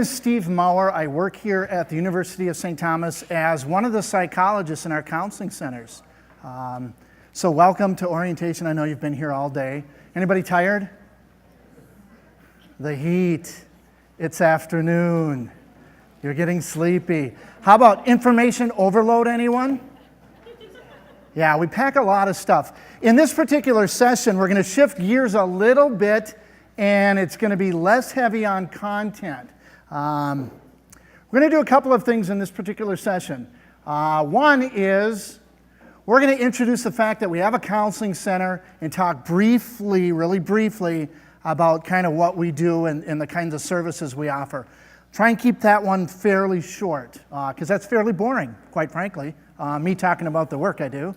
Is Steve Maurer. I work here at the University of St. Thomas as one of the psychologists in our counseling centers. So welcome to orientation. I know you've been here all day. Anybody tired? The heat. It's afternoon. You're getting sleepy. How about information overload, anyone? Yeah, we pack a lot of stuff. In this particular session, we're going to shift gears a little bit, and it's going to be less heavy on content. We're going to do a couple of things in this particular session. One is we're going to introduce the fact that we have a counseling center and talk briefly, really briefly, about kind of what we do and the kinds of services we offer. Try and keep that one fairly short, because that's fairly boring, quite frankly, me talking about the work I do.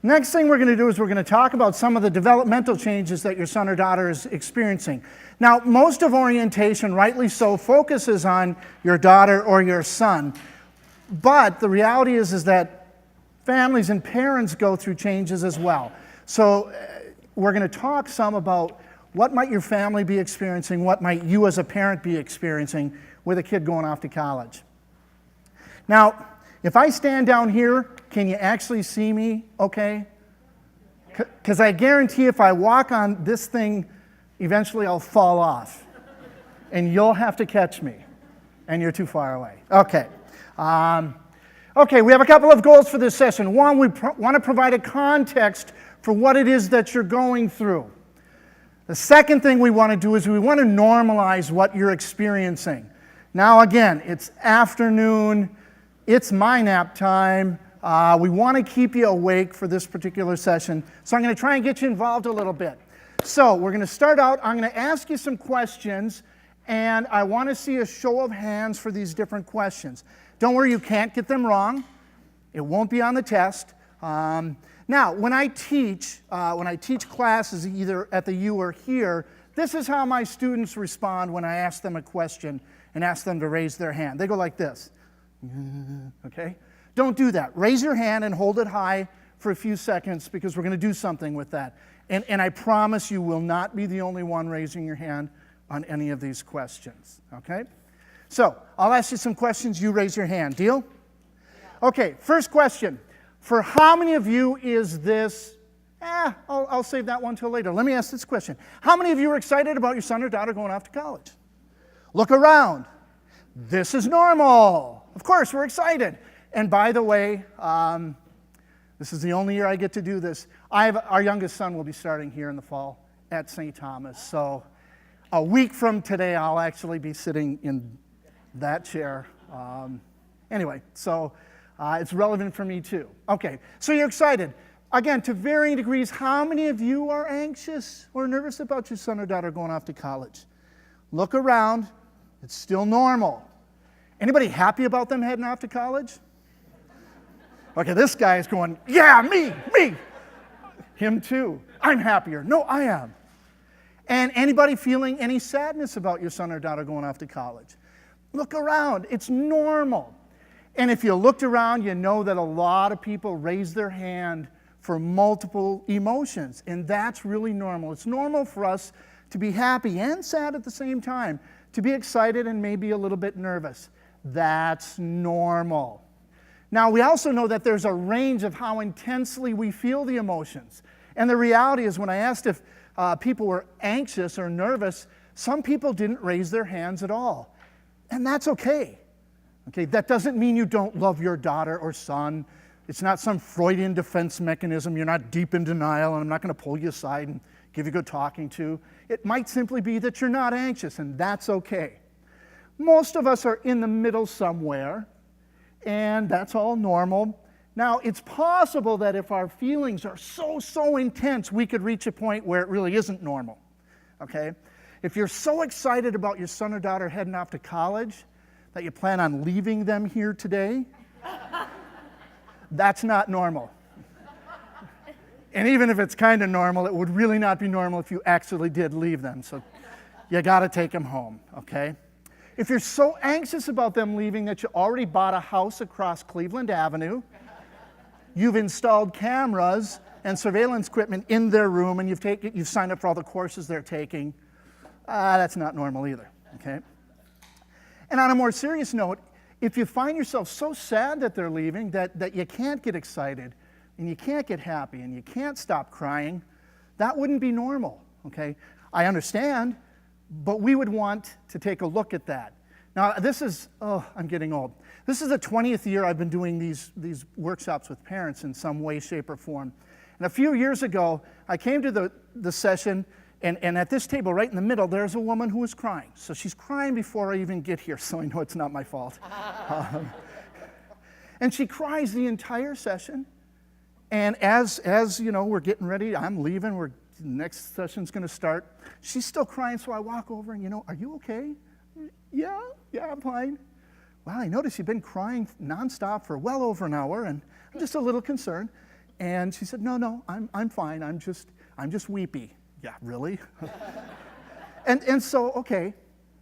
Next thing we're going to do is we're going to talk about some of the developmental changes that your son or daughter is experiencing. Now, most of orientation, rightly so, focuses on your daughter or your son, but the reality is that families and parents go through changes as well. So we're going to talk some about what might your family be experiencing, what might you as a parent be experiencing with a kid going off to college. Now, if I stand down here, can you actually see me okay? Because I guarantee if I walk on this thing, eventually I'll fall off. And you'll have to catch me. And you're too far away. Okay. Okay, we have a couple of goals for this session. One, we want to provide a context for what it is that you're going through. The second thing we want to do is we want to normalize what you're experiencing. Now again, it's afternoon, it's my nap time. We want to keep you awake for this particular session, so I'm going to try and get you involved a little bit. So we're going to start out, I'm going to ask you some questions, and I want to see a show of hands for these different questions. Don't worry, you can't get them wrong. It won't be on the test. Now, when I teach classes either at the U or here, this is how my students respond when I ask them a question and ask them to raise their hand. They go like this. Okay? Don't do that. Raise your hand and hold it high for a few seconds because we're going to do something with that. And I promise you will not be the only one raising your hand on any of these questions. Okay? So, I'll ask you some questions. You raise your hand. Deal? Okay, first question. For how many of you is this, I'll save that one till later. Let me ask this question. How many of you are excited about your son or daughter going off to college? Look around. This is normal. Of course, we're excited. And by the way, this is the only year I get to do this. Our youngest son will be starting here in the fall at St. Thomas. So a week from today, I'll actually be sitting in that chair. Anyway, so it's relevant for me too. Okay, so you're excited. Again, to varying degrees, how many of you are anxious or nervous about your son or daughter going off to college? Look around. It's still normal. Anybody happy about them heading off to college? Okay, this guy is going, yeah, me. Him too. I'm happier. No, I am. And anybody feeling any sadness about your son or daughter going off to college? Look around. It's normal. And if you looked around, you know that a lot of people raise their hand for multiple emotions, and that's really normal. It's normal for us to be happy and sad at the same time, to be excited and maybe a little bit nervous. That's normal. Now, we also know that there's a range of how intensely we feel the emotions. And the reality is when I asked if people were anxious or nervous, some people didn't raise their hands at all. And that's okay. Okay, that doesn't mean you don't love your daughter or son. It's not some Freudian defense mechanism. You're not deep in denial, and I'm not going to pull you aside and give you a good talking to. It might simply be that you're not anxious, and that's okay. Most of us are in the middle somewhere, and that's all normal. Now, it's possible that if our feelings are so intense, we could reach a point where it really isn't normal. Okay? If you're so excited about your son or daughter heading off to college that you plan on leaving them here today, that's not normal. And even if it's kind of normal, it would really not be normal if you actually did leave them. So you got to take them home, okay? If you're so anxious about them leaving that you already bought a house across Cleveland Avenue, you've installed cameras and surveillance equipment in their room, and you've signed up for all the courses they're taking, that's not normal either. okay? And on a more serious note, if you find yourself so sad that they're leaving that you can't get excited and you can't get happy and you can't stop crying, that wouldn't be normal, okay? I understand, but we would want to take a look at that. Now, this is, I'm getting old. This is the 20th year I've been doing these workshops with parents in some way, shape, or form. And a few years ago, I came to the session, and at this table right in the middle, there's a woman who was crying. So she's crying before I even get here, so I know it's not my fault. And she cries the entire session. And as you know, we're getting ready, I'm leaving, the next session's going to start. She's still crying, so I walk over and, are you okay? Yeah, I'm fine. Well, I noticed you've been crying nonstop for well over an hour, and I'm just a little concerned. And she said, no, I'm fine. I'm just weepy. Yeah, really? and so, okay,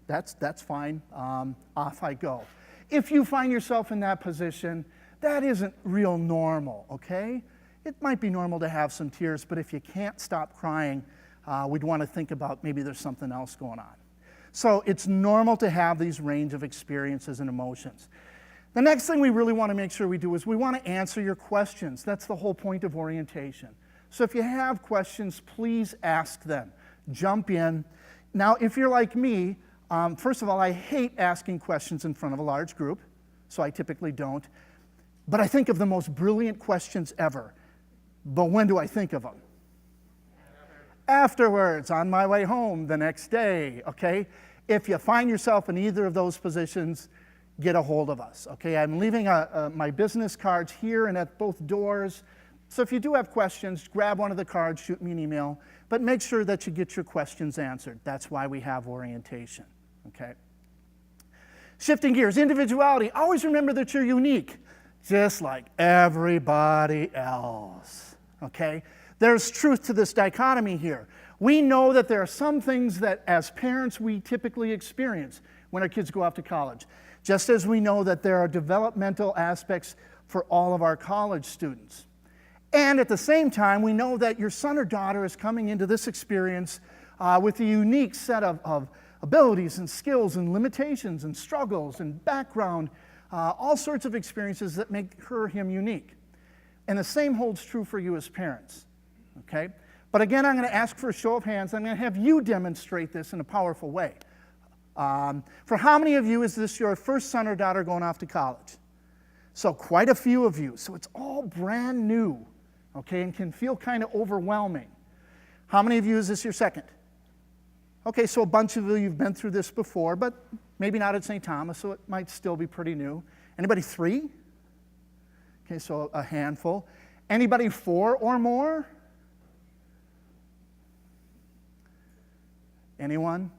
that's fine. Off I go. If you find yourself in that position, that isn't real normal, okay? It might be normal to have some tears, but if you can't stop crying, we'd want to think about maybe there's something else going on. So it's normal to have these range of experiences and emotions. The next thing we really want to make sure we do is we want to answer your questions. That's the whole point of orientation. So if you have questions, please ask them. Jump in. Now, if you're like me, first of all, I hate asking questions in front of a large group, so I typically don't. But I think of the most brilliant questions ever. But when do I think of them? Afterwards, on my way home the next day, okay? If you find yourself in either of those positions, get a hold of us, okay? I'm leaving my business cards here and at both doors. So if you do have questions, grab one of the cards, shoot me an email, but make sure that you get your questions answered. That's why we have orientation, okay? Shifting gears, individuality. Always remember that you're unique, just like everybody else, okay? There's truth to this dichotomy here. We know that there are some things that as parents we typically experience when our kids go off to college, just as we know that there are developmental aspects for all of our college students. And at the same time, we know that your son or daughter is coming into this experience with a unique set of abilities and skills and limitations and struggles and background, all sorts of experiences that make her or him unique. And the same holds true for you as parents. Okay? But again, I'm going to ask for a show of hands. I'm going to have you demonstrate this in a powerful way. For how many of you is this your first son or daughter going off to college? So quite a few of you. So it's all brand new, okay, and can feel kind of overwhelming. How many of you is this your second? Okay, so a bunch of you, you've been through this before, but maybe not at St. Thomas, so it might still be pretty new. Anybody 3? Okay, so a handful. Anybody 4 or more? Anyone?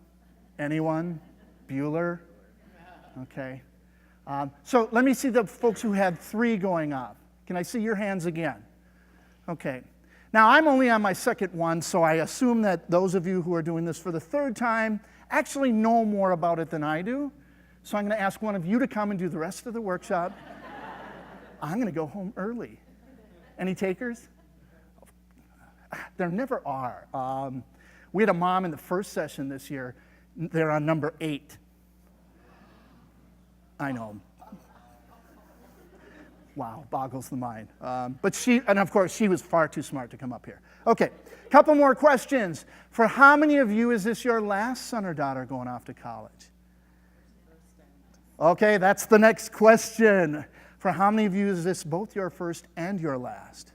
Bueller? Okay. So let me see the folks who had 3 going up. Can I see your hands again? Okay. Now, I'm only on my second one, so I assume that those of you who are doing this for the 3rd time actually know more about it than I do. So I'm going to ask one of you to come and do the rest of the workshop. I'm going to go home early. Any takers? There never are. We had a mom in the first session this year. They're on number 8. I know. Wow, boggles the mind. But of course, she was far too smart to come up here. Okay, couple more questions. For how many of you is this your last son or daughter going off to college? Okay, that's the next question. For how many of you is this both your first and your last?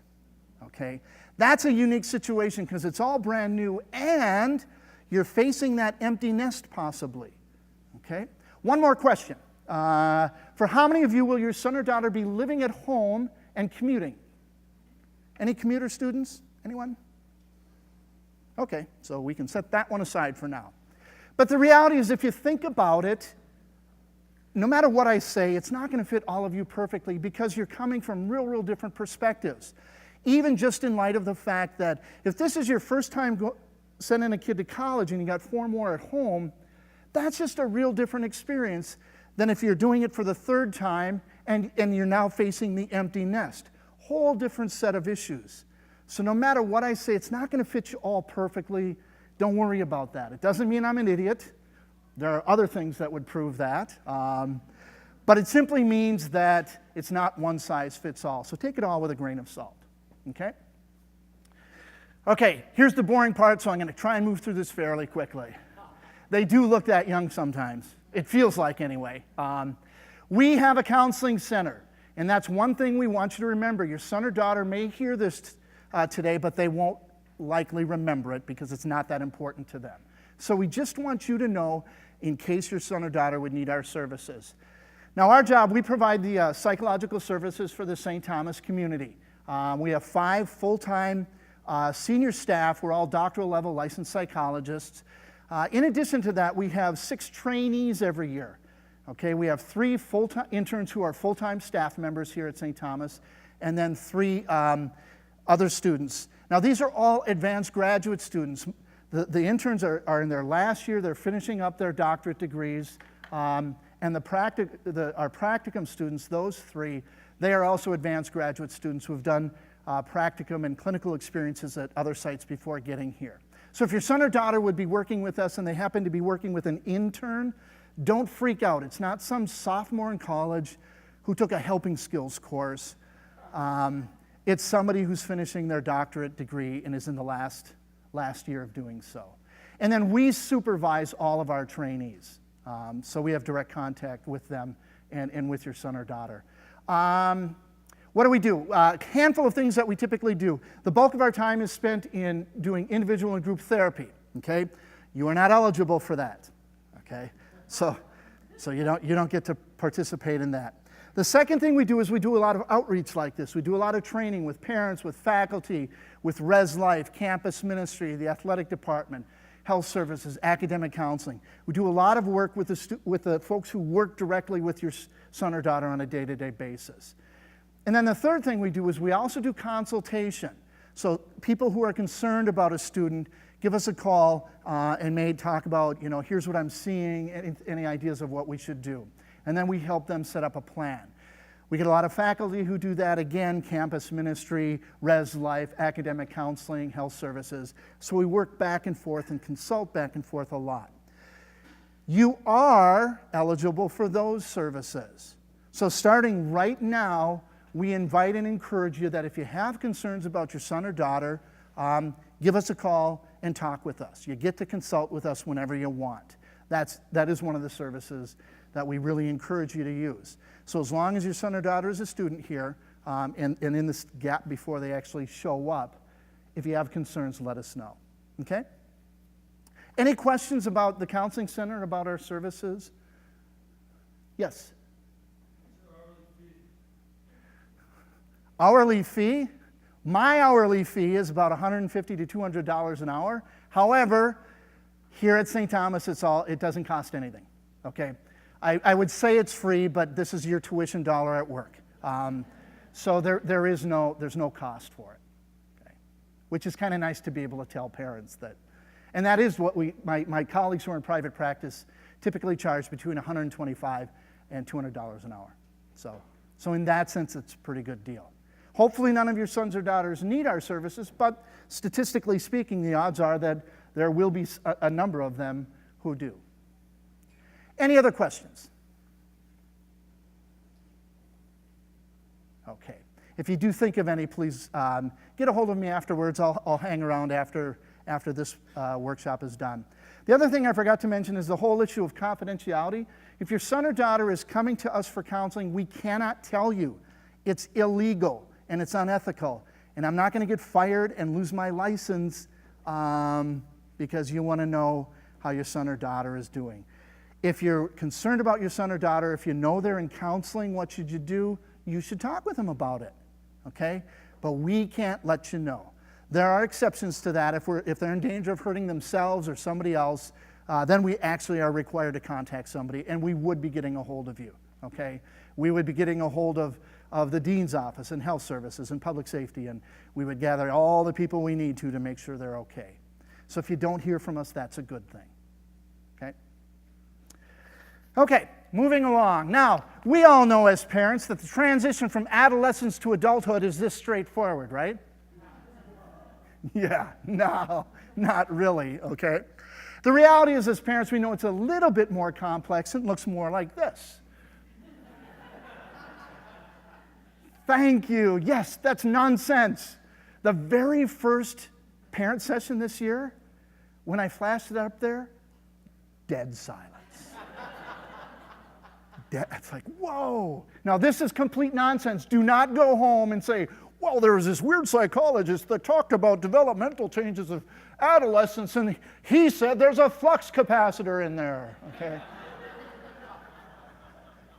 Okay, that's a unique situation because it's all brand new and you're facing that empty nest possibly. Okay, one more question. For how many of you will your son or daughter be living at home and commuting? Any commuter students? Anyone? Okay, so we can set that one aside for now. But the reality is if you think about it, no matter what I say, it's not going to fit all of you perfectly because you're coming from real different perspectives. Even just in light of the fact that if this is your first time sending a kid to college and you got 4 more at home, that's just a real different experience than if you're doing it for the 3rd time and you're now facing the empty nest. Whole different set of issues. So no matter what I say, it's not going to fit you all perfectly. Don't worry about that. It doesn't mean I'm an idiot There are other things that would prove that. But it simply means that it's not one size fits all. So take it all with a grain of salt, okay? Okay, here's the boring part, so I'm going to try and move through this fairly quickly. They do look that young sometimes. It feels like anyway. We have a counseling center, and that's one thing we want you to remember. Your son or daughter may hear this today, but they won't likely remember it because it's not that important to them. So we just want you to know in case your son or daughter would need our services. Now, our job, we provide the psychological services for the St. Thomas community. We have 5 full-time senior staff. We're all doctoral level licensed psychologists. In addition to that, we have 6 trainees every year. Okay, we have 3 full-time interns who are full-time staff members here at St. Thomas, and then 3 other students. Now, these are all advanced graduate students. The interns are in their last year. They're finishing up their doctorate degrees. And our practicum students, those 3, they are also advanced graduate students who have done practicum and clinical experiences at other sites before getting here. So if your son or daughter would be working with us and they happen to be working with an intern, don't freak out. It's not some sophomore in college who took a helping skills course. It's somebody who's finishing their doctorate degree and is in the last year of doing so. And then we supervise all of our trainees. So we have direct contact with them and with your son or daughter. What do we do? A handful of things that we typically do. The bulk of our time is spent in doing individual and group therapy, okay? You are not eligible for that, okay? So you don't get to participate in that. The second thing we do is we do a lot of outreach like this. We do a lot of training with parents, with faculty, with Res Life, campus ministry, the athletic department, health services, academic counseling. We do a lot of work with the folks who work directly with your son or daughter on a day-to-day basis. And then the third thing we do is we also do consultation. So people who are concerned about a student give us a call and may talk about, here's what I'm seeing, any ideas of what we should do. And then we help them set up a plan. We get a lot of faculty who do that, again, campus ministry, Res Life, academic counseling, health services. So we work back and forth and consult back and forth a lot. You are eligible for those services. So starting right now, we invite and encourage you that if you have concerns about your son or daughter, give us a call and talk with us. You get to consult with us whenever you want. That is one of the services that we really encourage you to use. So as long as your son or daughter is a student here, and in this gap before they actually show up, if you have concerns, let us know, okay? Any questions about the counseling center, about our services? Yes? Hourly fee? My hourly fee is about $150 to $200 an hour. However, here at St. Thomas, it doesn't cost anything, okay? I would say it's free, but this is your tuition dollar at work. So there's no cost for it, okay? Which is kind of nice to be able to tell parents that. And that is what my colleagues who are in private practice typically charge between $125 and $200 an hour. So in that sense, it's a pretty good deal. Hopefully none of your sons or daughters need our services, but statistically speaking, the odds are that there will be a number of them who do. Any other questions? Okay. If you do think of any, please get a hold of me afterwards. I'll hang around after this workshop is done. The other thing I forgot to mention is the whole issue of confidentiality. If your son or daughter is coming to us for counseling, we cannot tell you. It's illegal and it's unethical. And I'm not going to get fired and lose my license because you want to know how your son or daughter is doing. If you're concerned about your son or daughter, if you know they're in counseling, what should you do? You should talk with them about it, okay? But we can't let you know. There are exceptions to that. If they're in danger of hurting themselves or somebody else, then we actually are required to contact somebody, and we would be getting a hold of you, okay? We would be getting a hold of the dean's office and health services and public safety, and we would gather all the people we need to make sure they're okay. So if you don't hear from us, that's a good thing, okay? Okay, moving along. Now, we all know as parents that the transition from adolescence to adulthood is this straightforward, right? Yeah, no, not really, okay? The reality is, as parents, we know it's a little bit more complex and looks more like this. Thank you. Yes, that's nonsense. The very first parent session this year, when I flashed it up there, dead silence. It's like, whoa. Now, this is complete nonsense. Do not go home and say, well, there was this weird psychologist that talked about developmental changes of adolescence, and he said there's a flux capacitor in there, okay?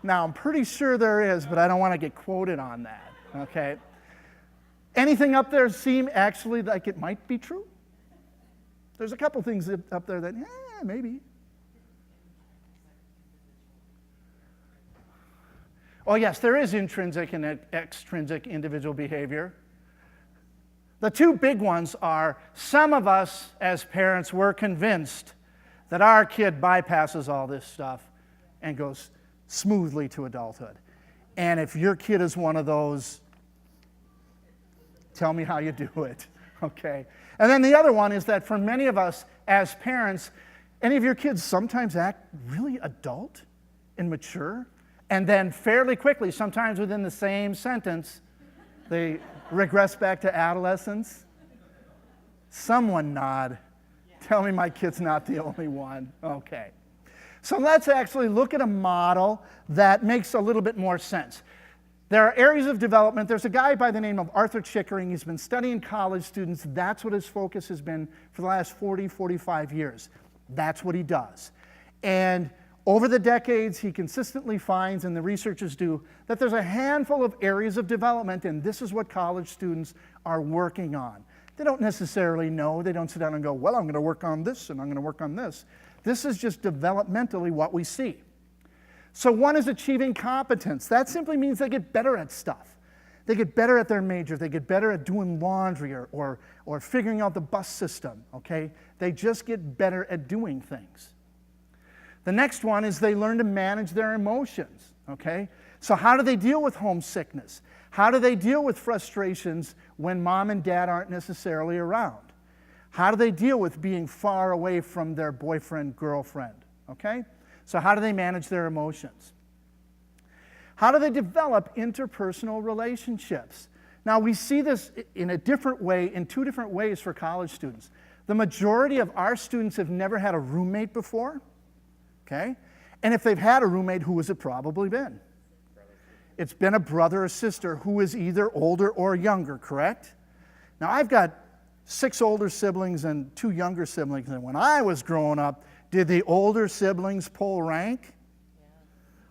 Now, I'm pretty sure there is, but I don't want to get quoted on that, okay? Anything up there seem actually like it might be true? There's a couple things up there that, maybe. Oh, yes, there is intrinsic and extrinsic individual behavior. The two big ones are some of us as parents were convinced that our kid bypasses all this stuff and goes smoothly to adulthood. And if your kid is one of those, tell me how you do it, okay? And then the other one is that for many of us as parents, any of your kids sometimes act really adult and mature, and then fairly quickly, sometimes within the same sentence, they regress back to adolescence. Someone nod. Tell me my kid's not the only one. Okay. So let's actually look at a model that makes a little bit more sense. There are areas of development. There's a guy by the name of Arthur Chickering. He's been studying college students. That's what his focus has been for the last 40, 45 years. That's what he does. And over the decades, he consistently finds, and the researchers do, that there's a handful of areas of development, and this is what college students are working on. They don't necessarily know. They don't sit down and go, well, I'm going to work on this, and I'm going to work on this. This is just developmentally what we see. So one is achieving competence. That simply means they get better at stuff. They get better at their major. They get better at doing laundry or figuring out the bus system, okay? They just get better at doing things. The next one is they learn to manage their emotions, okay? So how do they deal with homesickness? How do they deal with frustrations when mom and dad aren't necessarily around? How do they deal with being far away from their boyfriend, girlfriend, okay? So how do they manage their emotions? How do they develop interpersonal relationships? Now, we see this in a different way, in two different ways for college students. The majority of our students have never had a roommate before. Okay? And if they've had a roommate, who has it probably been? It's been a brother or sister who is either older or younger, correct? Now, I've got 6 older siblings and 2 younger siblings, and when I was growing up, did the older siblings pull rank? Yeah.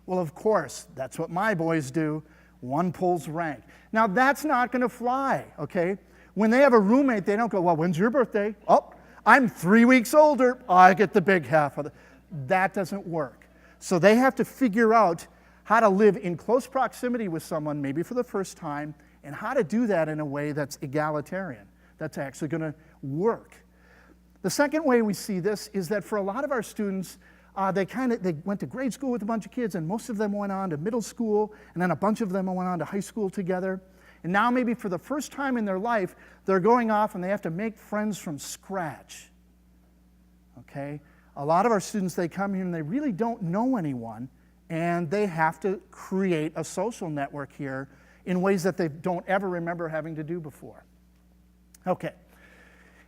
Well, of course, that's what my boys do. One pulls rank. Now, that's not going to fly, okay? When they have a roommate, they don't go, well, when's your birthday? Oh, I'm 3 weeks older. I get the big half of it. That doesn't work. So they have to figure out how to live in close proximity with someone, maybe for the first time, and how to do that in a way that's egalitarian, that's actually going to work. The second way we see this is that for a lot of our students, they went to grade school with a bunch of kids, and most of them went on to middle school, and then a bunch of them went on to high school together. And now maybe for the first time in their life, they're going off and they have to make friends from scratch. Okay? A lot of our students, they come here and they really don't know anyone, and they have to create a social network here in ways that they don't ever remember having to do before. Okay.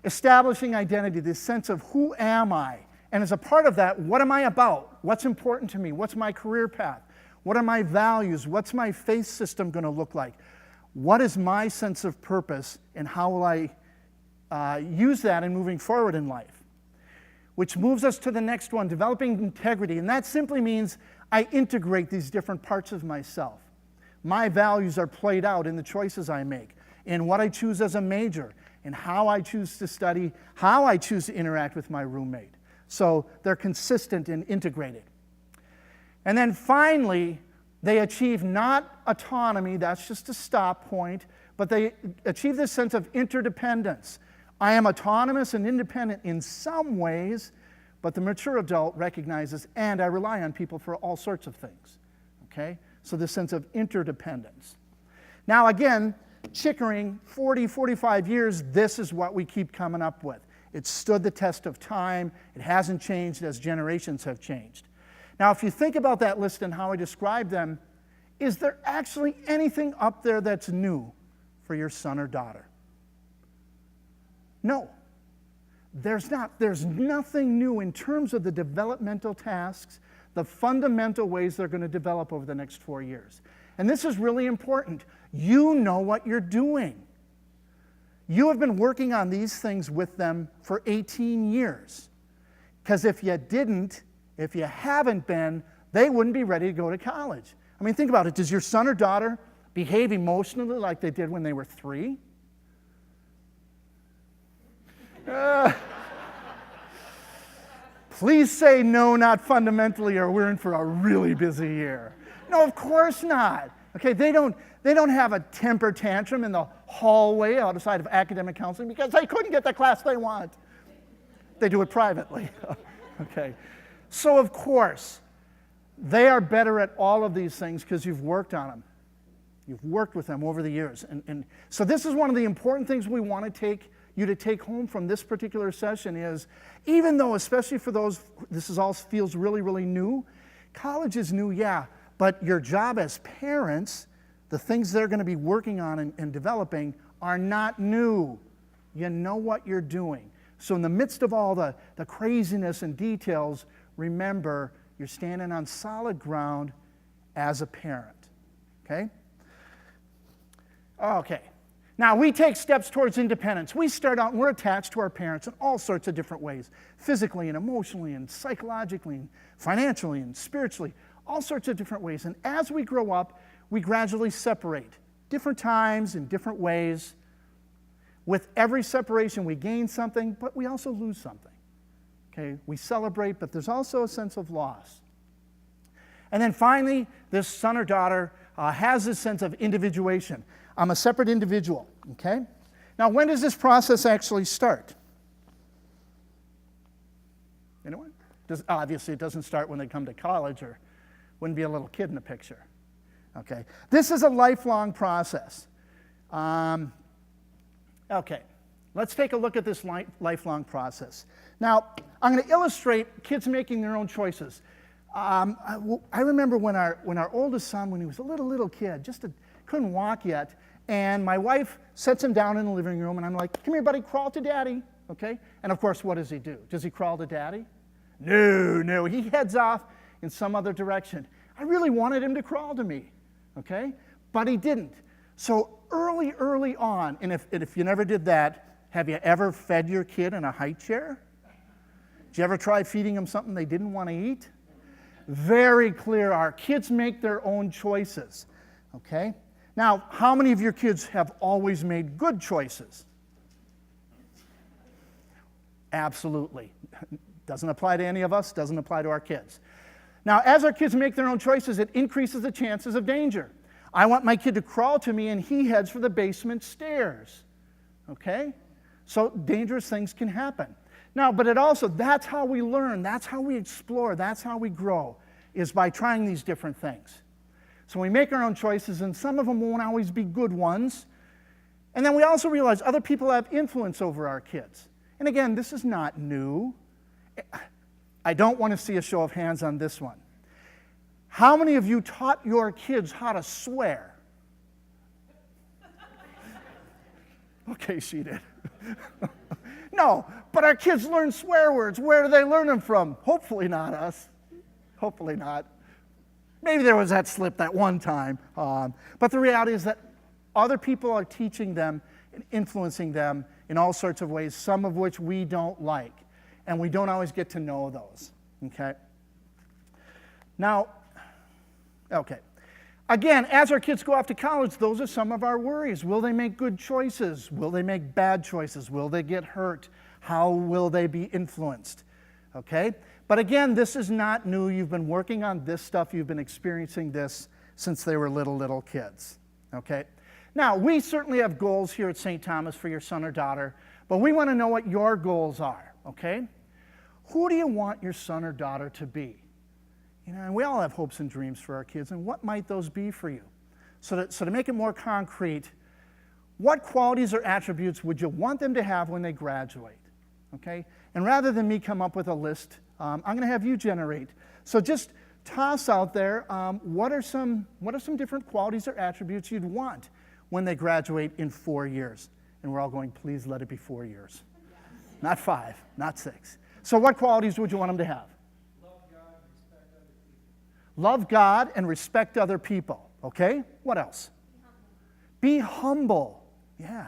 Establishing identity, this sense of who am I? And as a part of that, what am I about? What's important to me? What's my career path? What are my values? What's my faith system going to look like? What is my sense of purpose, and how will I use that in moving forward in life? Which moves us to the next one, developing integrity. And that simply means I integrate these different parts of myself. My values are played out in the choices I make, in what I choose as a major, in how I choose to study, how I choose to interact with my roommate. So they're consistent and integrated. And then finally, they achieve not autonomy, that's just a stop point, but they achieve this sense of interdependence. I am autonomous and independent in some ways, but the mature adult recognizes, and I rely on people for all sorts of things. Okay? So this sense of interdependence. Now again, Chickering, 40, 45 years, this is what we keep coming up with. It's stood the test of time. It hasn't changed as generations have changed. Now, if you think about that list and how I described them, is there actually anything up there that's new for your son or daughter? No, there's not. There's nothing new in terms of the developmental tasks, the fundamental ways they're going to develop over the next 4 years. And this is really important. You know what you're doing. You have been working on these things with them for 18 years. Because if you didn't, if you haven't been, they wouldn't be ready to go to college. I mean, think about it. Does your son or daughter behave emotionally like they did when they were 3? Please say no, not fundamentally, or we're in for a really busy year. No, of course not. Okay, they don't have a temper tantrum in the hallway outside of academic counseling because they couldn't get the class they want. They do it privately. Okay, so of course, they are better at all of these things because you've worked on them. You've worked with them over the years. And so this is one of the important things we want to take you to take home from this particular session is, even though, especially for those, this is all feels really, really new, college is new, yeah, but your job as parents, the things they're going to be working on and developing are not new. You know what you're doing. So in the midst of all the craziness and details, remember, you're standing on solid ground as a parent, okay? Okay. Now, we take steps towards independence. We start out and we're attached to our parents in all sorts of different ways, physically and emotionally and psychologically and financially and spiritually, all sorts of different ways. And as we grow up, we gradually separate, different times in different ways. With every separation, we gain something, but we also lose something. Okay, we celebrate, but there's also a sense of loss. And then finally, this son or daughter has this sense of individuation. I'm a separate individual, okay? Now, when does this process actually start? Anyone? Obviously, it doesn't start when they come to college or wouldn't be a little kid in the picture, okay? This is a lifelong process. Okay, let's take a look at this lifelong process. Now, I'm going to illustrate kids making their own choices. I remember when our oldest son, when he was a little kid, couldn't walk yet, and my wife sets him down in the living room, and I'm like, come here, buddy, crawl to daddy, okay? And of course, what does he do? Does he crawl to daddy? No, he heads off in some other direction. I really wanted him to crawl to me, okay? But he didn't. So early on, and if you never did that, have you ever fed your kid in a high chair? Did you ever try feeding them something they didn't want to eat? Very clear, our kids make their own choices, okay? Now, how many of your kids have always made good choices? Absolutely. Doesn't apply to any of us, doesn't apply to our kids. Now, as our kids make their own choices, it increases the chances of danger. I want my kid to crawl to me and he heads for the basement stairs, okay? So dangerous things can happen. Now, but it also, that's how we learn, that's how we explore, that's how we grow, is by trying these different things. So we make our own choices, and some of them won't always be good ones. And then we also realize other people have influence over our kids. And again, this is not new. I don't want to see a show of hands on this one. How many of you taught your kids how to swear? Okay, she did. No, but our kids learn swear words. Where do they learn them from? Hopefully not us. Hopefully not. Maybe there was that slip that one time. But the reality is that other people are teaching them and influencing them in all sorts of ways, some of which we don't like. And we don't always get to know those, okay? Now, okay. Again, as our kids go off to college, those are some of our worries. Will they make good choices? Will they make bad choices? Will they get hurt? How will they be influenced? Okay? But again, this is not new. You've been working on this stuff. You've been experiencing this since they were little kids. Okay? Now, we certainly have goals here at St. Thomas for your son or daughter, but we want to know what your goals are. Okay? Who do you want your son or daughter to be? You know, and we all have hopes and dreams for our kids, and what might those be for you? So to make it more concrete, what qualities or attributes would you want them to have when they graduate? okay? And rather than me come up with a list, I'm going to have you generate. So just toss out there, what are some different qualities or attributes you'd want when they graduate in 4 years? And we're all going, please let it be 4 years. Yes. Not 5, not 6. So what qualities would you want them to have? Love God and respect other people. Okay? What else? Be humble. Yeah.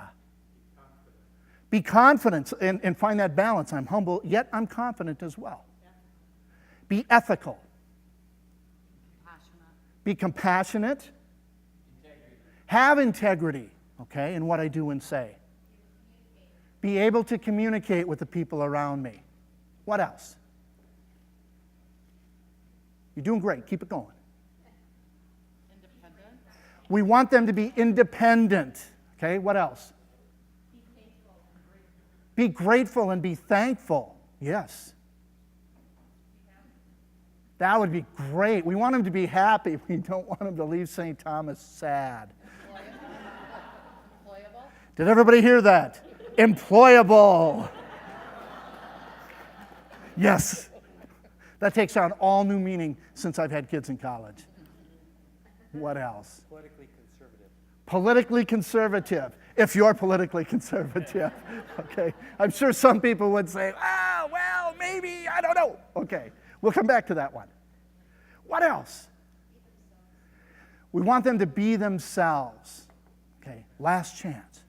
Be confident and find that balance. I'm humble, yet I'm confident as well. Yeah. Be ethical. Be compassionate. Integrity. Have integrity, okay, in what I do and say. Be able to communicate with the people around me. What else? You're doing great. Keep it going. Independent. We want them to be independent. Okay, what else? Be grateful and be thankful. Yes. That would be great. We want them to be happy. We don't want them to leave St. Thomas sad. Employable. Did everybody hear that? Employable. Yes. That takes on all new meaning since I've had kids in college. What else? Politically conservative. Politically conservative, if you're politically conservative. Okay. I'm sure some people would say, oh, well, maybe, I don't know. Okay. We'll come back to that one. What else? We want them to be themselves. Okay. Last chance.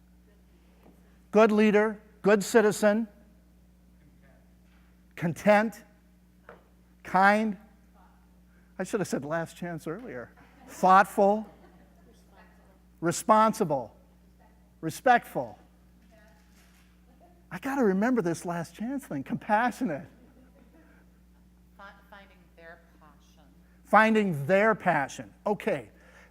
Good leader, good citizen, content, kind. I should have said last chance earlier. Thoughtful, responsible, respectful. I got to remember this last chance thing. Compassionate. Finding their passion. Finding their passion. Okay.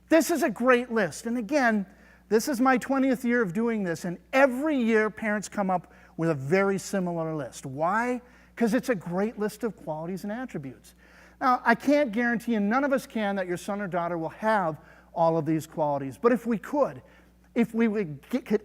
This is a great list. And again, this is my 20th year of doing this, and every year parents come up with a very similar list. Why? Because it's a great list of qualities and attributes. Now, I can't guarantee, and none of us can, that your son or daughter will have all of these qualities. But if we could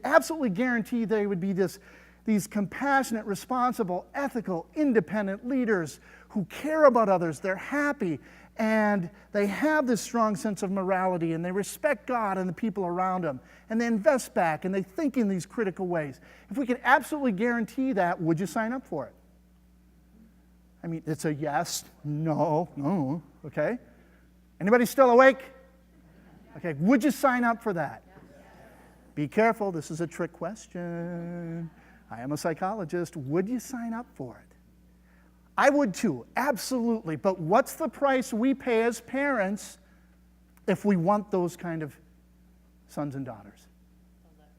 absolutely guarantee they would be these compassionate, responsible, ethical, independent leaders who care about others, they're happy, and they have this strong sense of morality, and they respect God and the people around them, and they invest back, and they think in these critical ways. If we could absolutely guarantee that, would you sign up for it? I mean, it's a yes, no, okay? Anybody still awake? Okay, would you sign up for that? Be careful, this is a trick question. I am a psychologist. Would you sign up for it? I would too, absolutely. But what's the price we pay as parents if we want those kind of sons and daughters?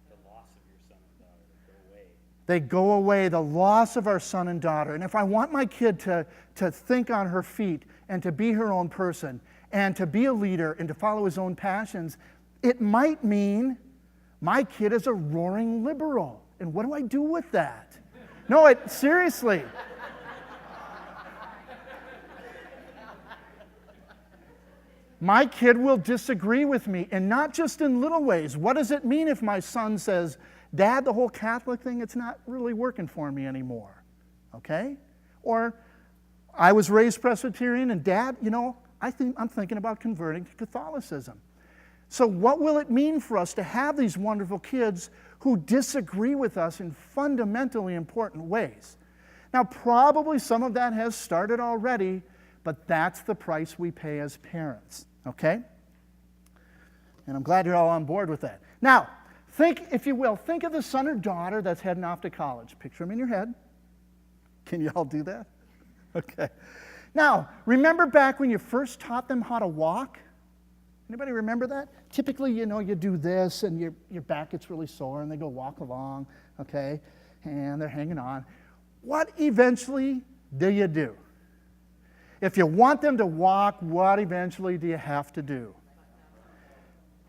The loss of your son and daughter, they go away. They go away, the loss of our son and daughter. And if I want my kid to think on her feet and to be her own person and to be a leader and to follow his own passions, it might mean my kid is a roaring liberal. And what do I do with that? No, seriously. My kid will disagree with me, and not just in little ways. What does it mean if my son says, Dad, the whole Catholic thing, it's not really working for me anymore? Okay? Or, I was raised Presbyterian, and Dad, I'm thinking about converting to Catholicism. So what will it mean for us to have these wonderful kids who disagree with us in fundamentally important ways? Now, probably some of that has started already, but that's the price we pay as parents, okay? And I'm glad you're all on board with that. Now, think of the son or daughter that's heading off to college. Picture them in your head. Can you all do that? Okay. Now, remember back when you first taught them how to walk? Anybody remember that? Typically, you do this and your back gets really sore and they go walk along, okay? And they're hanging on. What eventually do you do? If you want them to walk, what eventually do you have to do?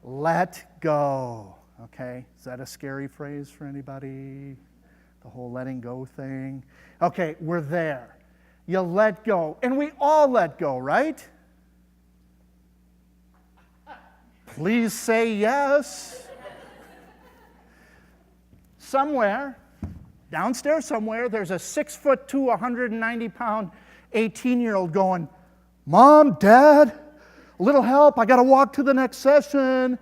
Let go, okay? Is that a scary phrase for anybody? The whole letting go thing? Okay, we're there. You let go. And we all let go, right? Please say yes. Somewhere Downstairs somewhere, there's a 6'2", 190-pound 18-year-old going, Mom, Dad, a little help. I got to walk to the next session.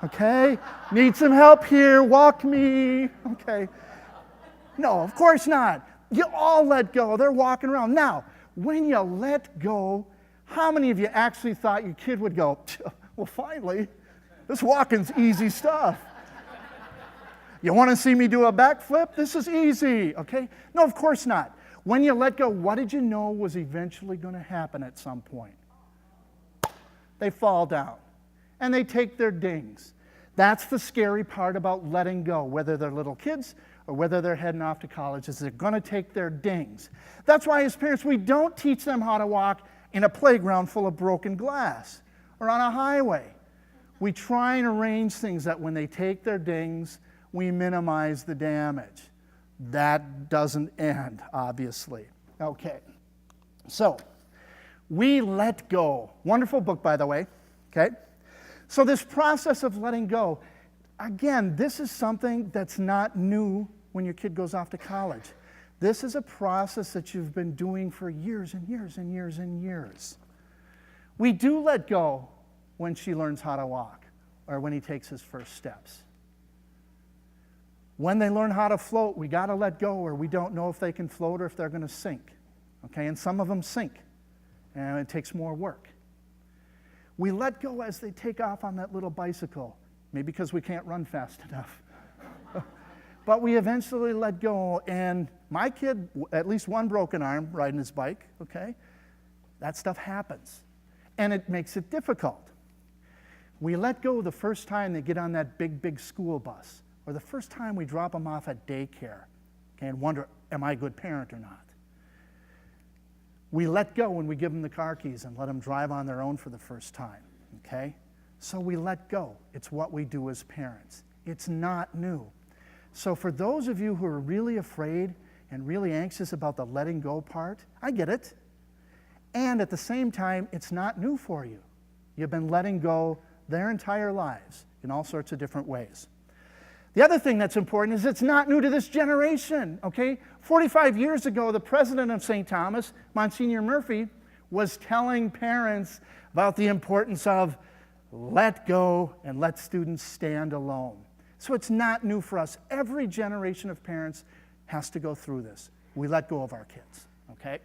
Okay? Need some help here. Walk me. Okay. No, of course not. You all let go. They're walking around. Now, when you let go, how many of you actually thought your kid would go, well, finally, this walking's easy stuff. You want to see me do a backflip? This is easy, okay? No, of course not. When you let go, what did you know was eventually going to happen at some point? They fall down, and they take their dings. That's the scary part about letting go, whether they're little kids or whether they're heading off to college, is they're going to take their dings. That's why as parents, we don't teach them how to walk in a playground full of broken glass or on a highway. We try and arrange things that when they take their dings, we minimize the damage. That doesn't end, obviously. Okay, so we let go. Wonderful book, by the way, okay? So this process of letting go, again, this is something that's not new when your kid goes off to college. This is a process that you've been doing for years and years and years and years. We do let go when she learns how to walk or when he takes his first steps. When they learn how to float, we got to let go, or we don't know if they can float or if they're going to sink. Okay, and some of them sink, and it takes more work. We let go as they take off on that little bicycle, maybe because we can't run fast enough. But we eventually let go, and my kid, at least one broken arm riding his bike, okay? That stuff happens, and it makes it difficult. We let go the first time they get on that big, big school bus, or the first time we drop them off at daycare, okay, and wonder, am I a good parent or not? We let go when we give them the car keys and let them drive on their own for the first time, okay? So we let go. It's what we do as parents. It's not new. So for those of you who are really afraid and really anxious about the letting go part, I get it. And at the same time, it's not new for you. You've been letting go their entire lives in all sorts of different ways. The other thing that's important is it's not new to this generation, okay? 45 years ago, the president of St. Thomas, Monsignor Murphy, was telling parents about the importance of let go and let students stand alone. So it's not new for us. Every generation of parents has to go through this. We let go of our kids, okay?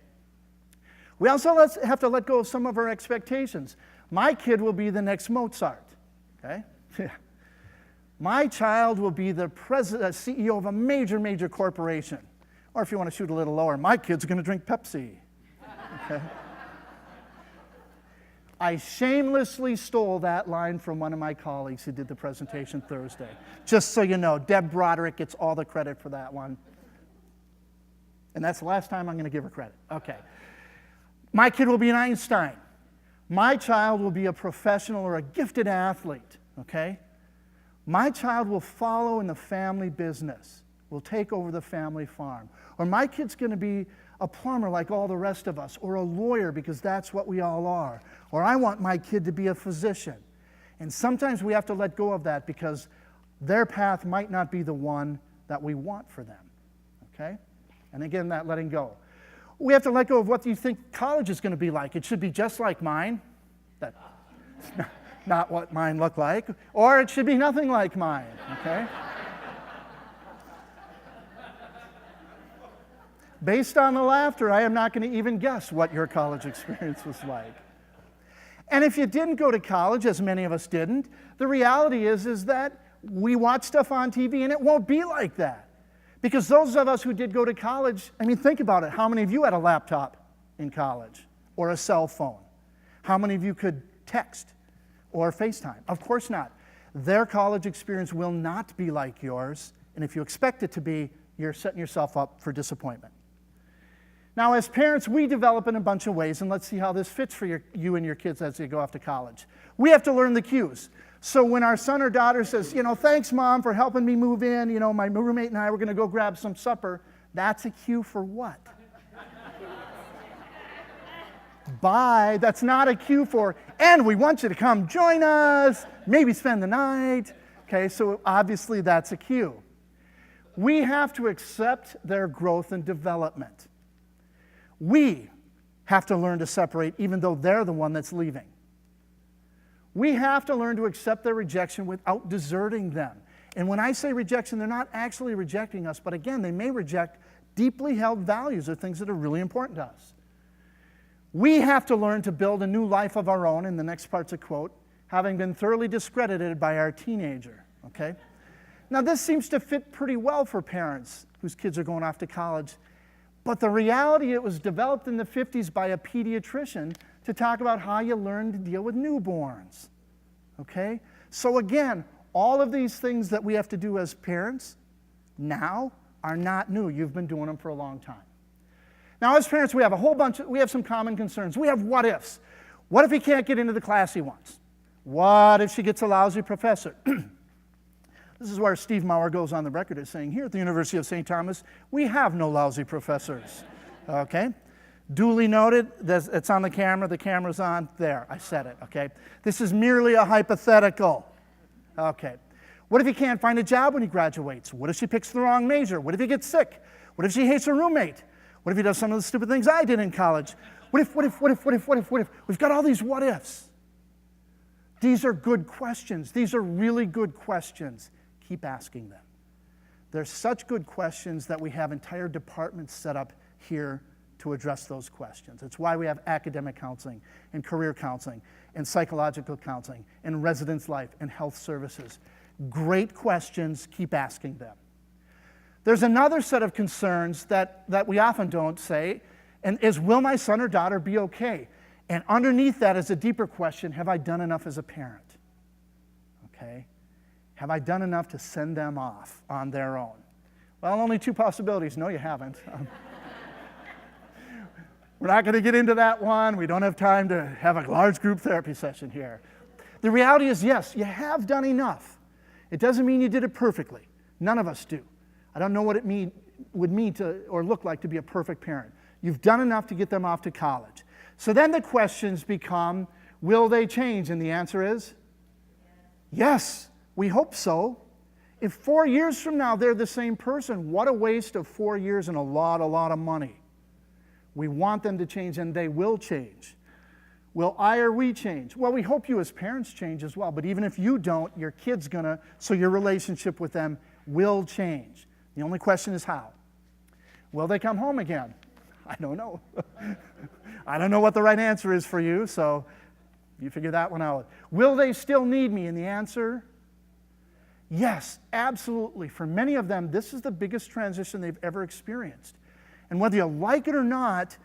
We also have to let go of some of our expectations. My kid will be the next Mozart, okay? My child will be the CEO of a major, major corporation. Or if you want to shoot a little lower, my kid's going to drink Pepsi. Okay? I shamelessly stole that line from one of my colleagues who did the presentation Thursday. Just so you know, Deb Broderick gets all the credit for that one. And that's the last time I'm going to give her credit. Okay. My kid will be an Einstein. My child will be a professional or a gifted athlete, okay? My child will follow in the family business, will take over the family farm. Or my kid's going to be a plumber like all the rest of us, or a lawyer because that's what we all are. Or I want my kid to be a physician. And sometimes we have to let go of that because their path might not be the one that we want for them, okay? And again, that letting go. We have to let go of what you think college is going to be like. It should be just like mine. That's not what mine looked like. Or it should be nothing like mine, okay? Based on the laughter, I am not going to even guess what your college experience was like. And if you didn't go to college, as many of us didn't, the reality is that we watch stuff on TV and it won't be like that. Because those of us who did go to college, I mean, think about it. How many of you had a laptop in college or a cell phone? How many of you could text or FaceTime? Of course not. Their college experience will not be like yours, and if you expect it to be, you're setting yourself up for disappointment. Now, as parents, we develop in a bunch of ways, and let's see how this fits for you and your kids as they go off to college. We have to learn the cues. So when our son or daughter says, thanks, Mom, for helping me move in, my roommate and I were going to go grab some supper, that's a cue for what? Bye. That's not a cue for, and we want you to come join us, maybe spend the night. Okay, so obviously that's a cue. We have to accept their growth and development. We have to learn to separate even though they're the one that's leaving. We have to learn to accept their rejection without deserting them. And when I say rejection, they're not actually rejecting us, but again, they may reject deeply held values or things that are really important to us. We have to learn to build a new life of our own, and the next part's a quote, having been thoroughly discredited by our teenager, okay? Now, this seems to fit pretty well for parents whose kids are going off to college, but the reality, it was developed in the 50s by a pediatrician to talk about how you learn to deal with newborns, okay? So again, all of these things that we have to do as parents now are not new. You've been doing them for a long time. Now, as parents, we have some common concerns. We have what ifs. What if he can't get into the class he wants? What if she gets a lousy professor? This is where Steve Maurer goes on the record as saying, here at the University of St. Thomas, we have no lousy professors, okay? Duly noted, it's on the camera's on, there, I said it, okay? This is merely a hypothetical, okay? What if he can't find a job when he graduates? What if she picks the wrong major? What if he gets sick? What if she hates her roommate? What if he does some of the stupid things I did in college? What if? We've got all these what ifs. These are good questions. These are really good questions. Keep asking them. They're such good questions that we have entire departments set up here to address those questions. It's why we have academic counseling and career counseling and psychological counseling and residence life and health services. Great questions, keep asking them. There's another set of concerns that we often don't say, and is, will my son or daughter be okay? And underneath that is a deeper question, have I done enough as a parent? Okay? Have I done enough to send them off on their own? Well, only two possibilities. No, you haven't. We're not going to get into that one. We don't have time to have a large group therapy session here. The reality is, yes, you have done enough. It doesn't mean you did it perfectly. None of us do. I don't know what it would mean to or look like to be a perfect parent. You've done enough to get them off to college. So then the questions become, will they change? And the answer is, yes, we hope so. If 4 years from now they're the same person, what a waste of 4 years and a lot of money. We want them to change, and they will change. Will I or we change? Well, we hope you as parents change as well, but even if you don't, your kid's gonna, so your relationship with them will change. The only question is how. Will they come home again? I don't know. I don't know what the right answer is for you, so you figure that one out. Will they still need me? And the answer, yes, absolutely. For many of them, this is the biggest transition they've ever experienced. And whether you like it or not,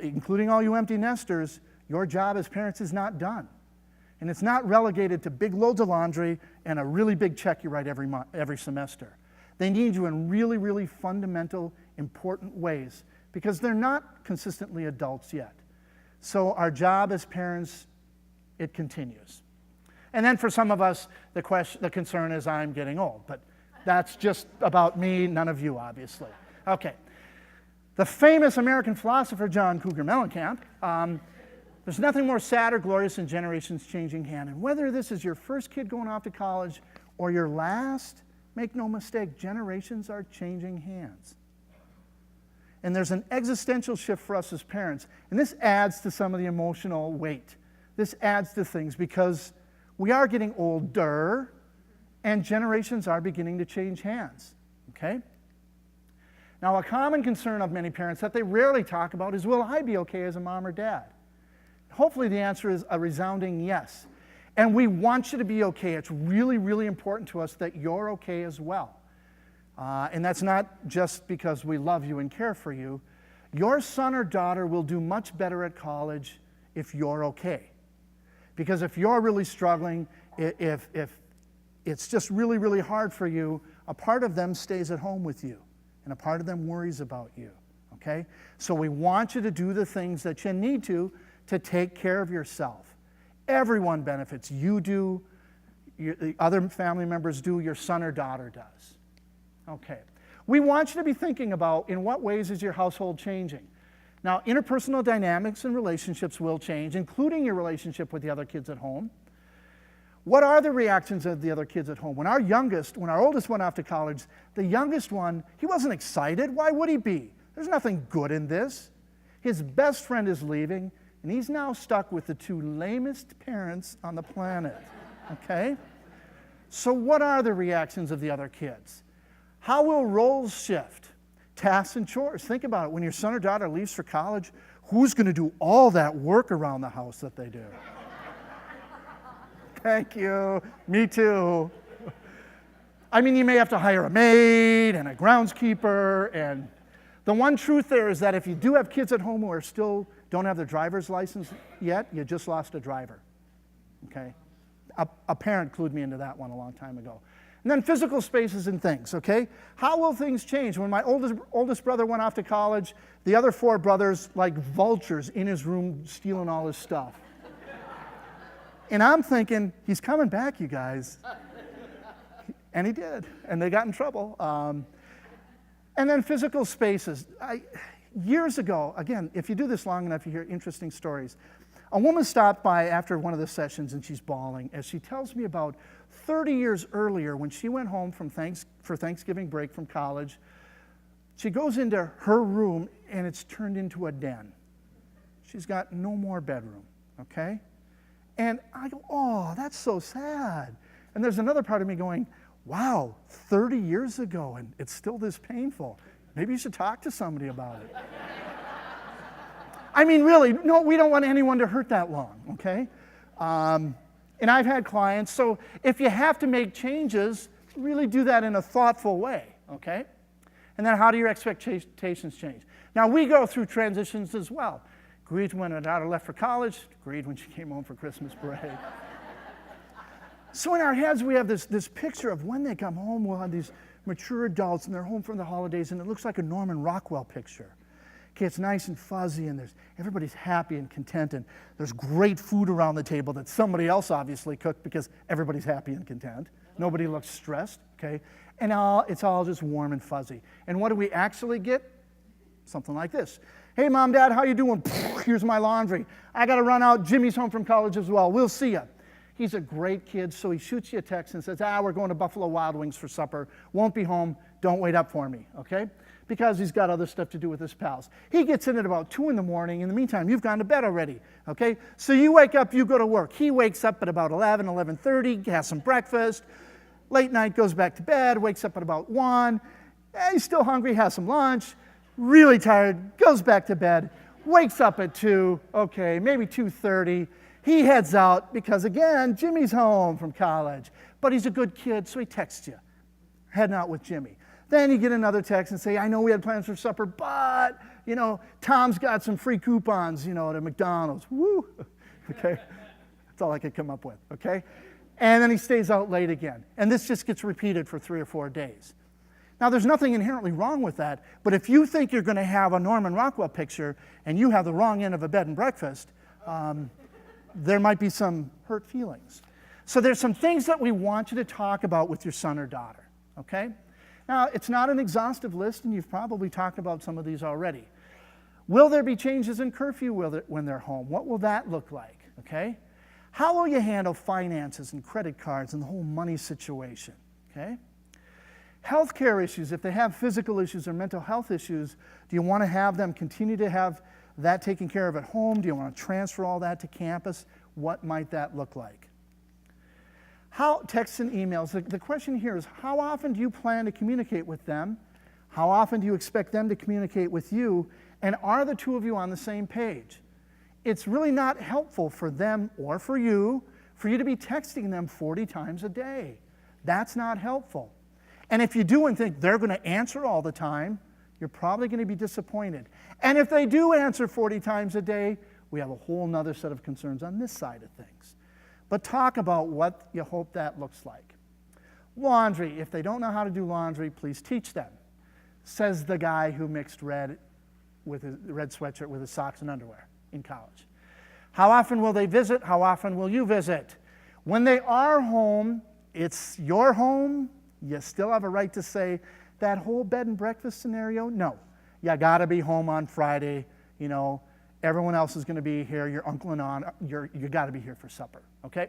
including all you empty nesters, your job as parents is not done. And it's not relegated to big loads of laundry and a really big check you write every semester. They need you in really fundamental, important ways because they're not consistently adults yet. So our job as parents, it continues. And then for some of us, the concern is I'm getting old, but that's just about me, none of you, obviously. Okay. The famous American philosopher John Cougar Mellencamp, there's nothing more sad or glorious than generations changing hand. And whether this is your first kid going off to college or your last, make no mistake, generations are changing hands. And there's an existential shift for us as parents. And this adds to some of the emotional weight. This adds to things because we are getting older and generations are beginning to change hands. Okay? Now, a common concern of many parents that they rarely talk about is, will I be okay as a mom or dad? Hopefully the answer is a resounding yes. And we want you to be okay. It's really important to us that you're okay as well. And that's not just because we love you and care for you. Your son or daughter will do much better at college if you're okay. Because if you're really struggling, if it's just really hard for you, a part of them stays at home with you. And a part of them worries about you, okay? So we want you to do the things that you need to take care of yourself. Everyone benefits. You do, the other family members do, your son or daughter does. Okay. We want you to be thinking about in what ways is your household changing. Now, interpersonal dynamics and relationships will change, including your relationship with the other kids at home. What are the reactions of the other kids at home? When our oldest went off to college, the youngest one, he wasn't excited. Why would he be? There's nothing good in this. His best friend is leaving, and he's now stuck with the two lamest parents on the planet, okay? So what are the reactions of the other kids? How will roles shift? Tasks and chores. Think about it. When your son or daughter leaves for college, who's going to do all that work around the house that they do? Thank you. Me too. I mean, you may have to hire a maid and a groundskeeper, and the one truth there is that if you do have kids at home who are still don't have their driver's license yet, you just lost a driver, okay? A parent clued me into that one a long time ago. And then physical spaces and things, okay? How will things change? When my oldest brother went off to college, the other four brothers, like vultures in his room, stealing all his stuff. And I'm thinking, he's coming back, you guys. And he did, and they got in trouble. And then physical spaces. Years ago, again, if you do this long enough, you hear interesting stories. A woman stopped by after one of the sessions, and she's bawling, as she tells me about 30 years earlier when she went home for Thanksgiving break from college. She goes into her room, and it's turned into a den. She's got no more bedroom, okay? And I go, oh, that's so sad. And there's another part of me going, wow, 30 years ago, and it's still this painful. Maybe you should talk to somebody about it. I mean, really, no, we don't want anyone to hurt that long, okay? And I've had clients, so if you have to make changes, really do that in a thoughtful way, okay? And then how do your expectations change? Now, we go through transitions as well. Grieved when our daughter left for college, grieved when she came home for Christmas break. So in our heads, we have this picture of when they come home, we'll have these mature adults, and they're home for the holidays, and it looks like a Norman Rockwell picture. Okay, it's nice and fuzzy, and everybody's happy and content, and there's great food around the table that somebody else obviously cooked because everybody's happy and content. Nobody looks stressed, okay? And it's all just warm and fuzzy. And what do we actually get? Something like this. Hey, Mom, Dad, how you doing? Here's my laundry. I got to run out. Jimmy's home from college as well. We'll see you. He's a great kid, so he shoots you a text and says, we're going to Buffalo Wild Wings for supper. Won't be home. Don't wait up for me, okay? Because he's got other stuff to do with his pals. He gets in at about 2 in the morning. In the meantime, you've gone to bed already, okay? So you wake up, you go to work. He wakes up at about 11:30, has some breakfast. Late night, goes back to bed, wakes up at about 1. He's still hungry, has some lunch. Really tired, goes back to bed, wakes up at 2, okay, maybe 2:30. He heads out because, again, Jimmy's home from college. But he's a good kid, so he texts you, heading out with Jimmy. Then you get another text and say, I know we had plans for supper, but, Tom's got some free coupons, to McDonald's. Woo! Okay? That's all I could come up with, okay? And then he stays out late again. And this just gets repeated for 3 or 4 days. Now, there's nothing inherently wrong with that, but if you think you're going to have a Norman Rockwell picture and you have the wrong end of a bed and breakfast, there might be some hurt feelings. So there's some things that we want you to talk about with your son or daughter, okay? Now, it's not an exhaustive list, and you've probably talked about some of these already. Will there be changes in curfew when they're home? What will that look like, okay? How will you handle finances and credit cards and the whole money situation, okay? Healthcare issues, if they have physical issues or mental health issues, do you want to have them continue to have that taken care of at home? Do you want to transfer all that to campus? What might that look like? How texts and emails, the question here is, how often do you plan to communicate with them? How often do you expect them to communicate with you? And are the two of you on the same page? It's really not helpful for them or for you to be texting them 40 times a day. That's not helpful. And if you do and think they're going to answer all the time, you're probably going to be disappointed. And if they do answer 40 times a day, we have a whole nother set of concerns on this side of things. But talk about what you hope that looks like. Laundry. If they don't know how to do laundry, please teach them, says the guy who mixed red sweatshirt with his socks and underwear in college. How often will they visit? How often will you visit? When they are home, it's your home. You still have a right to say, that whole bed and breakfast scenario, no. You got to be home on Friday. Everyone else is going to be here. Your uncle and aunt, you got to be here for supper, okay?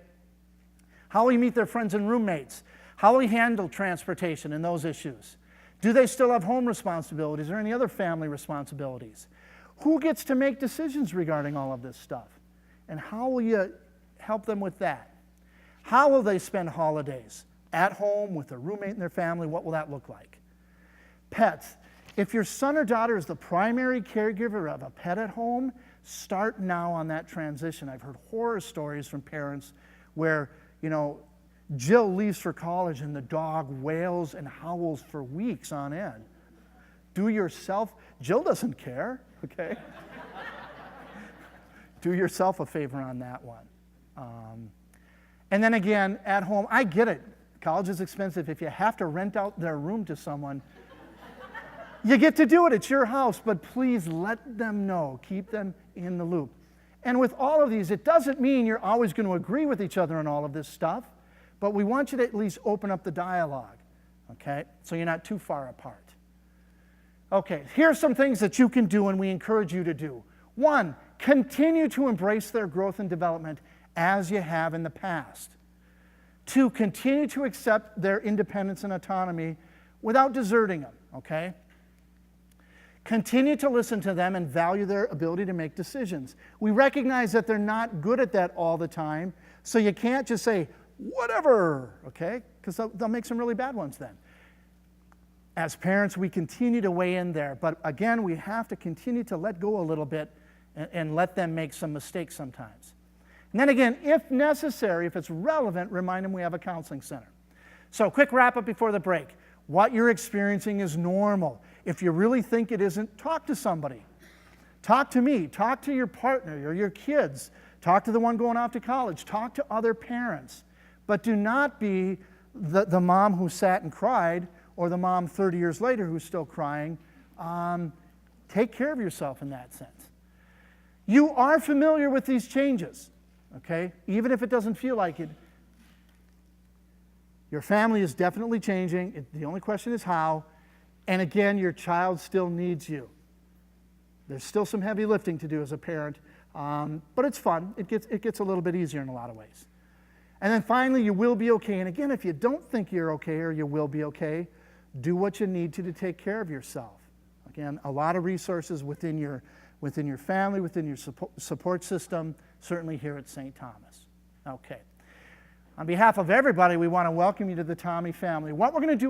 How will he meet their friends and roommates? How will he handle transportation and those issues? Do they still have home responsibilities or any other family responsibilities? Who gets to make decisions regarding all of this stuff? And how will you help them with that? How will they spend holidays? At home, with a roommate and their family, what will that look like? Pets. If your son or daughter is the primary caregiver of a pet at home, start now on that transition. I've heard horror stories from parents where, Jill leaves for college and the dog wails and howls for weeks on end. Jill doesn't care, okay? Do yourself a favor on that one. And then again, at home, I get it. College is expensive. If you have to rent out their room to someone, you get to do it. It's your house, but please let them know. Keep them in the loop. And with all of these, it doesn't mean you're always going to agree with each other on all of this stuff, but we want you to at least open up the dialogue, okay? So you're not too far apart. Okay, here's some things that you can do and we encourage you to do. 1, continue to embrace their growth and development as you have in the past. 2, continue to accept their independence and autonomy without deserting them, okay? Continue to listen to them and value their ability to make decisions. We recognize that they're not good at that all the time, so you can't just say, whatever, okay? Because they'll make some really bad ones then. As parents, we continue to weigh in there, but again, we have to continue to let go a little bit and let them make some mistakes sometimes. And then again, if necessary, if it's relevant, remind them we have a counseling center. So quick wrap up before the break. What you're experiencing is normal. If you really think it isn't, talk to somebody. Talk to me. Talk to your partner or your kids. Talk to the one going off to college. Talk to other parents. But do not be the mom who sat and cried or the mom 30 years later who's still crying. Take care of yourself in that sense. You are familiar with these changes, okay? Even if it doesn't feel like it. Your family is definitely changing. The only question is how. And again, your child still needs you. There's still some heavy lifting to do as a parent, but it's fun. It gets a little bit easier in a lot of ways. And then finally, you will be okay. And again, if you don't think you're okay or you will be okay, do what you need to take care of yourself. Again, a lot of resources within your family, within your support system, certainly here at St. Thomas. Okay. On behalf of everybody, we want to welcome you to the Tommy family. What we're going to do